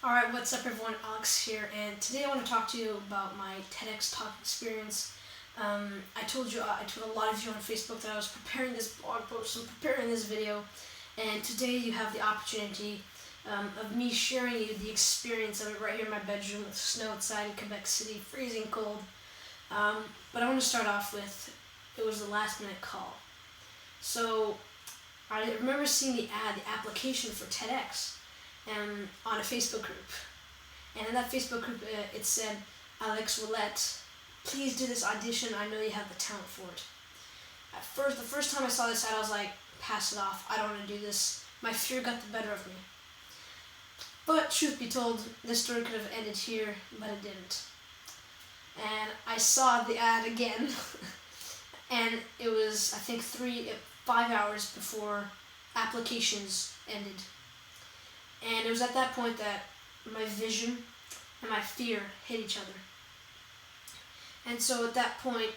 Alright, what's up everyone, Alex here, and today I want to talk to you about my TEDx talk experience. I told a lot of you on Facebook that I was preparing this blog post and preparing this video, and today you have the opportunity of me sharing you the experience of it right here in my bedroom with snow outside in Quebec City, freezing cold. But I want to start off with, it was the last minute call. So I remember seeing the application for TEDx on a Facebook group. And in that Facebook group, it said, Alex Willette, please do this audition. I know you have the talent for it. The first time I saw this ad, I was like, pass it off. I don't want to do this. My fear got the better of me. But truth be told, this story could have ended here, but it didn't. And I saw the ad again, and it was, I think, 5 hours before applications ended. And it was at that point that my vision and my fear hit each other. And so at that point,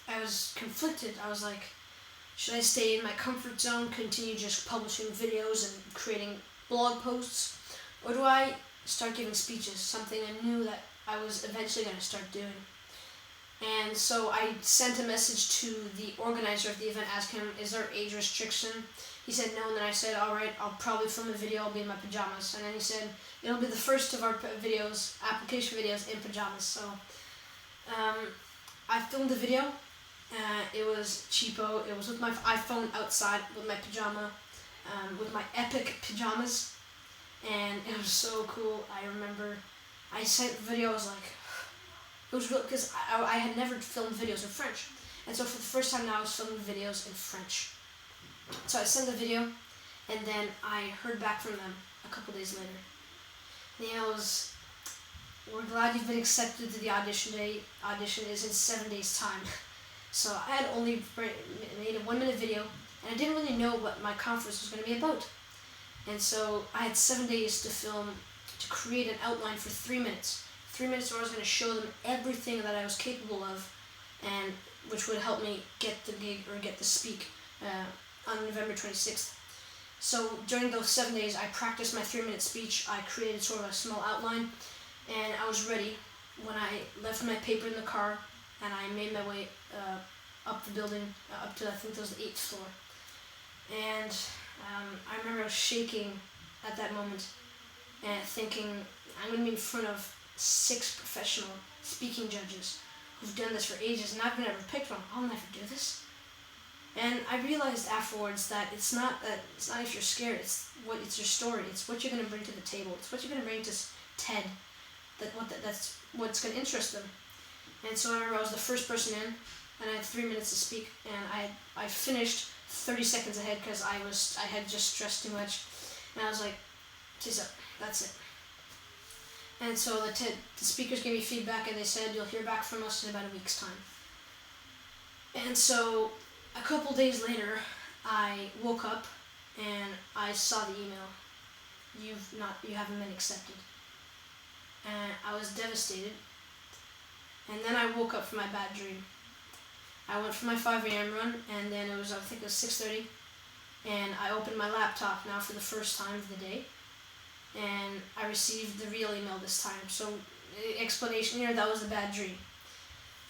I was conflicted. I was like, should I stay in my comfort zone, continue just publishing videos and creating blog posts? Or do I start giving speeches, something I knew that I was eventually going to start doing? And so I sent a message to the organizer of the event, asking him, is there age restriction? He said no, and then I said, alright, I'll probably film a video, I'll be in my pajamas. And then he said, it'll be the first of our videos, application videos in pajamas. So I filmed the video. It was cheapo. It was with my iPhone outside with my pajama, with my epic pajamas. And it was so cool. I remember I sent the video, I was like, it was real, because I had never filmed videos in French. And so for the first time now I was filming videos in French. So I sent the video, and then I heard back from them a couple days later. And it was, we're glad you've been accepted to the audition day. Audition is in 7 days' time. So I had only made a 1-minute video, and I didn't really know what my conference was going to be about. And so I had 7 days to film, to create an outline for 3 minutes. 3 minutes where I was going to show them everything that I was capable of, and which would help me get the gig or get to speak on November 26th. So during those 7 days, I practiced my 3-minute speech. I created sort of a small outline, and I was ready when I left my paper in the car, and I made my way up the building, up to, I think it was the 8th floor. And I remember I was shaking at that moment, and thinking, I'm going to be in front of 6 professional speaking judges who've done this for ages, and I've never picked one. I'll never do this. And I realized afterwards that it's not if you're scared, it's your story. It's what you're going to bring to the table. It's what you're going to bring to TED. That's what's going to interest them. And so I remember I was the first person in, and I had 3 minutes to speak, and I finished 30 seconds ahead because I had just stressed too much, and I was like, "She's up. That's it." And so the speakers gave me feedback, and they said, you'll hear back from us in about a week's time. And so a couple days later, I woke up and I saw the email. You haven't been accepted. And I was devastated. And then I woke up from my bad dream. I went for my 5 a.m. run, and then I think it was 6:30, and I opened my laptop now for the first time of the day. And I received the real email this time. So, explanation here, that was a bad dream.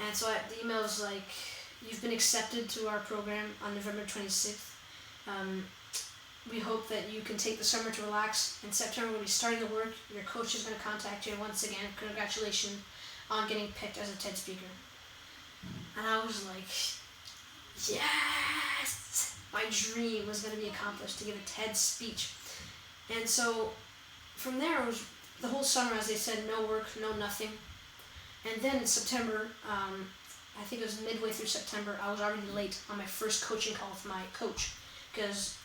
And so the email was like, you've been accepted to our program on November 26th. We hope that you can take the summer to relax. In September, we'll be starting the work. Your coach is going to contact you. And once again, congratulations on getting picked as a TED speaker. And I was like, yes! My dream was going to be accomplished, to give a TED speech. And so from there, it was the whole summer, as they said, no work, no nothing. And then in September, I think it was midway through September, I was already late on my first coaching call with my coach, because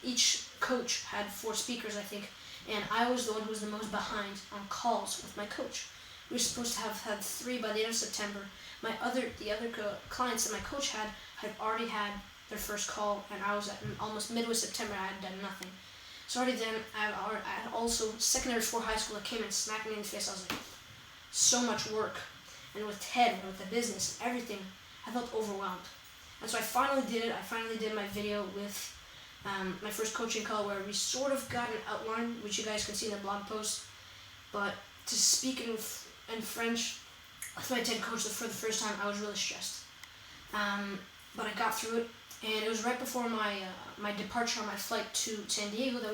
each coach had 4 speakers, I think, and I was the one who was the most behind on calls with my coach. We were supposed to have had 3 by the end of September. The other clients that my coach had already had their first call, and I was at almost midway September, I had done nothing. So already then, I had also secondary 4 high school that came and smacked me in the face. I was like, so much work. And with TED, and with the business, everything, I felt overwhelmed. And so I finally did it. I finally did my video with my first coaching call, where we sort of got an outline, which you guys can see in the blog post. But to speak in French with my TED coach for the first time, I was really stressed. But I got through it, and it was right before my departure on my flight to San Diego that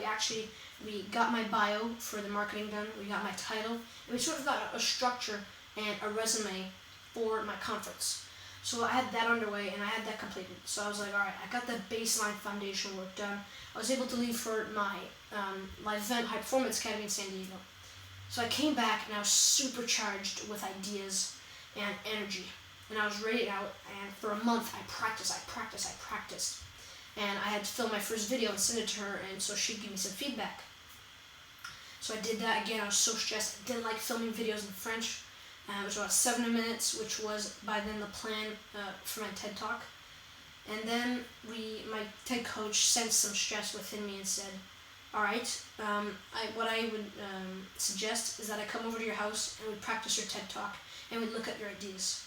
we got my bio for the marketing done. We got my title, and we sort of got a structure and a resume for my conference. So I had that underway and I had that completed. So I was like, all right, I got the baseline foundation work done. I was able to leave for my event, High Performance Academy in San Diego. So I came back and I was supercharged with ideas and energy. And I was ready out, and for a month I practiced. And I had to film my first video and send it to her, and so she'd give me some feedback. So I did that again. I was so stressed. I didn't like filming videos in French. It was about 70 minutes, which was by then the plan for my TED Talk. And then my TED coach sensed some stress within me and said, all right, what I would suggest is that I come over to your house and we practice your TED Talk and we look at your ideas.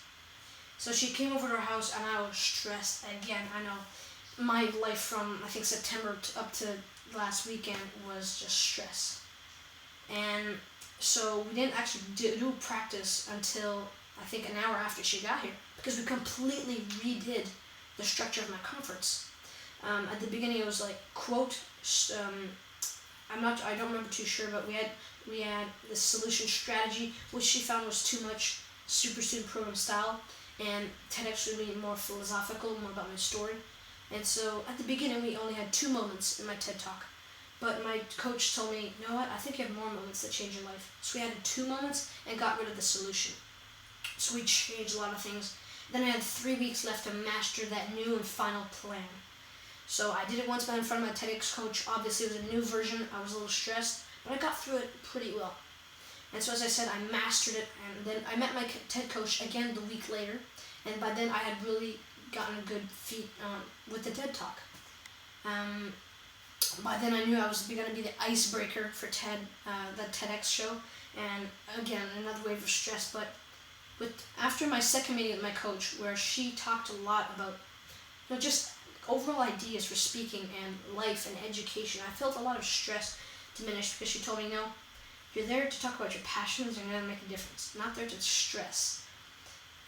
So she came over to our house and I was stressed again. I know my life from, I think, September up to last weekend was just stress. And so we didn't actually do practice until I think an hour after she got here, because we completely redid the structure of my conference. At the beginning it was like quote, I don't remember too sure, but we had the solution strategy, which she found was too much super student program style, and TEDx would be more philosophical, more about my story. And so at the beginning we only had 2 moments in my TED Talk. But my coach told me, you know what, I think you have more moments that change your life. So we added 2 moments and got rid of the solution. So we changed a lot of things. Then I had 3 weeks left to master that new and final plan. So I did it once in front of my TEDx coach. Obviously it was a new version. I was a little stressed, but I got through it pretty well. And so as I said, I mastered it, and then I met my TED coach again the week later, and by then I had really gotten a good feat with the TED Talk. By then I knew I was going to be the icebreaker for TED, the TEDx show, and again, another wave of stress. But after my second meeting with my coach, where she talked a lot about just overall ideas for speaking and life and education, I felt a lot of stress diminished, because she told me, no, you're there to talk about your passions and you're going to make a difference, not there to stress.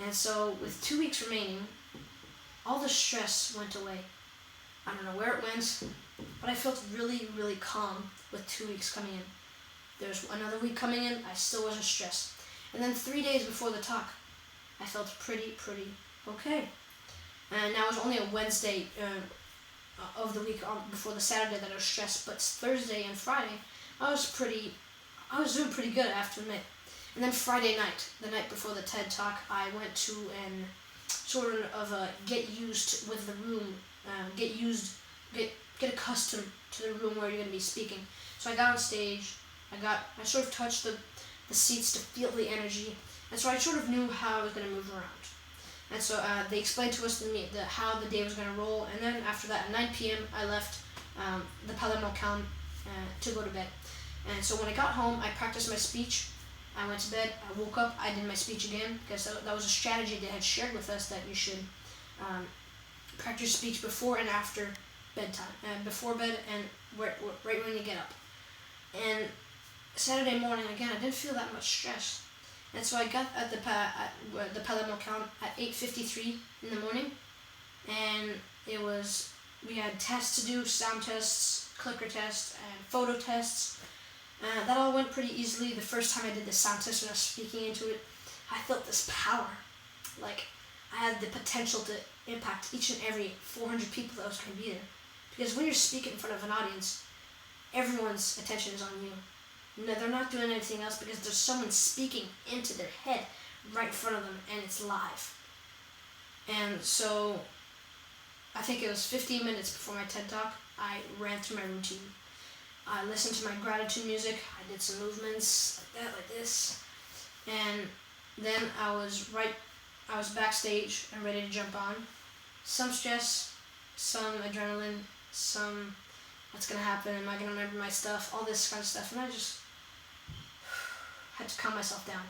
And so with 2 weeks remaining, all the stress went away. I don't know where it went, but I felt really, really calm with 2 weeks coming in. There's another week coming in, I still wasn't stressed. And then 3 days before the talk, I felt pretty okay. And now it was only a Wednesday of the week before the Saturday that I was stressed, but Thursday and Friday, I was doing pretty good, I have to admit. And then Friday night, the night before the TED Talk, I went to an sort of a get used with the room, get accustomed to the room where you're going to be speaking. So I got on stage, I sort of touched the seats to feel the energy, and so I sort of knew how I was going to move around. And so they explained to us how the day was going to roll, and then after that, at 9 p.m., I left the Palais Montcalm to go to bed. And so when I got home, I practiced my speech. I went to bed, I woke up, I did my speech again, because that was a strategy they had shared with us, that you should practice speech before and after bedtime, before bed and right when you get up. And Saturday morning, again, I didn't feel that much stress. And so I got at the Palais Montcalm at 8:53 in the morning, and we had tests to do, sound tests, clicker tests, and photo tests. That all went pretty easily. The first time I did the sound test, when I was speaking into it, I felt this power. Like, I had the potential to impact each and every 400 people that was going to be there. Because when you're speaking in front of an audience, everyone's attention is on you. No, they're not doing anything else, because there's someone speaking into their head right in front of them, and it's live. And so, I think it was 15 minutes before my TED Talk, I ran through my routine. I listened to my gratitude music, I did some movements like that, like this, and then I was backstage and ready to jump on. Some stress, some adrenaline, some what's going to happen, am I going to remember my stuff, all this kind of stuff, and I just had to calm myself down.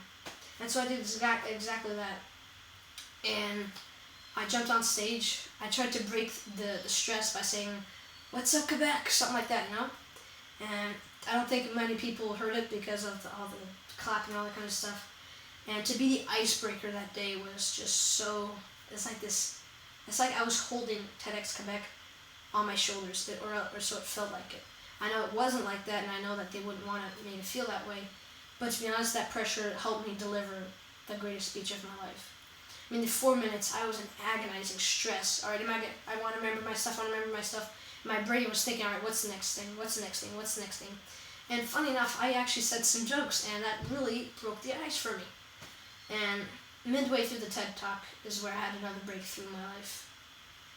And so I did exactly that, and I jumped on stage. I tried to break the stress by saying, "What's up, Quebec?" something like that, you know? And I don't think many people heard it because of all the clapping and all that kind of stuff. And to be the icebreaker that day was just so, it's like this, it's like I was holding TEDx Quebec on my shoulders, or so it felt like it. I know it wasn't like that, and I know that they wouldn't want me to feel that way, but to be honest, that pressure helped me deliver the greatest speech of my life. I mean, the 4 minutes, I was in agonizing stress. All right, I want to remember my stuff, My brain was thinking, all right, what's the next thing? What's the next thing? What's the next thing? And funny enough, I actually said some jokes, and that really broke the ice for me. And midway through the TED Talk is where I had another breakthrough in my life.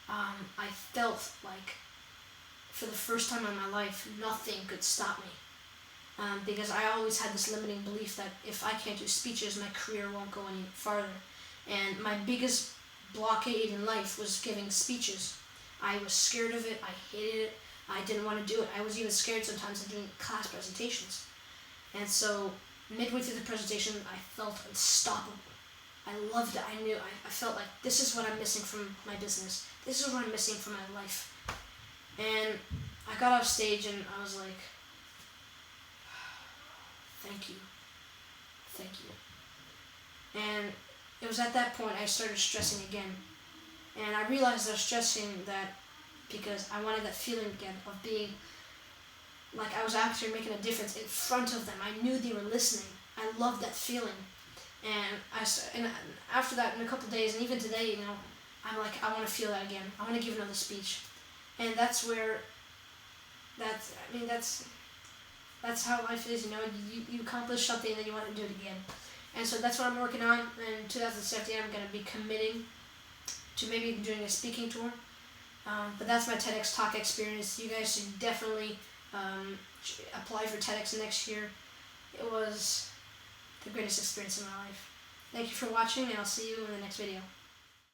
I felt like, for the first time in my life, nothing could stop me. Because I always had this limiting belief that if I can't do speeches, my career won't go any farther. And my biggest blockade in life was giving speeches. I was scared of it, I hated it, I didn't want to do it. I was even scared sometimes of doing class presentations. And so, midway through the presentation, I felt unstoppable. I loved it. I felt like this is what I'm missing from my business. This is what I'm missing from my life. And I got off stage and I was like, thank you. Thank you. And it was at that point I started stressing again. And I realized I was stressing that because I wanted that feeling again of being like I was actually making a difference in front of them. I knew they were listening. I loved that feeling. And after that, in a couple of days, and even today, I'm like, I want to feel that again. I want to give another speech. And that's where, that's how life is, you accomplish something and then you want to do it again. And so that's what I'm working on. In 2017, I'm going to be committing to maybe doing a speaking tour. But that's my TEDx talk experience. You guys should definitely apply for TEDx next year. It was the greatest experience in my life. Thank you for watching, and I'll see you in the next video.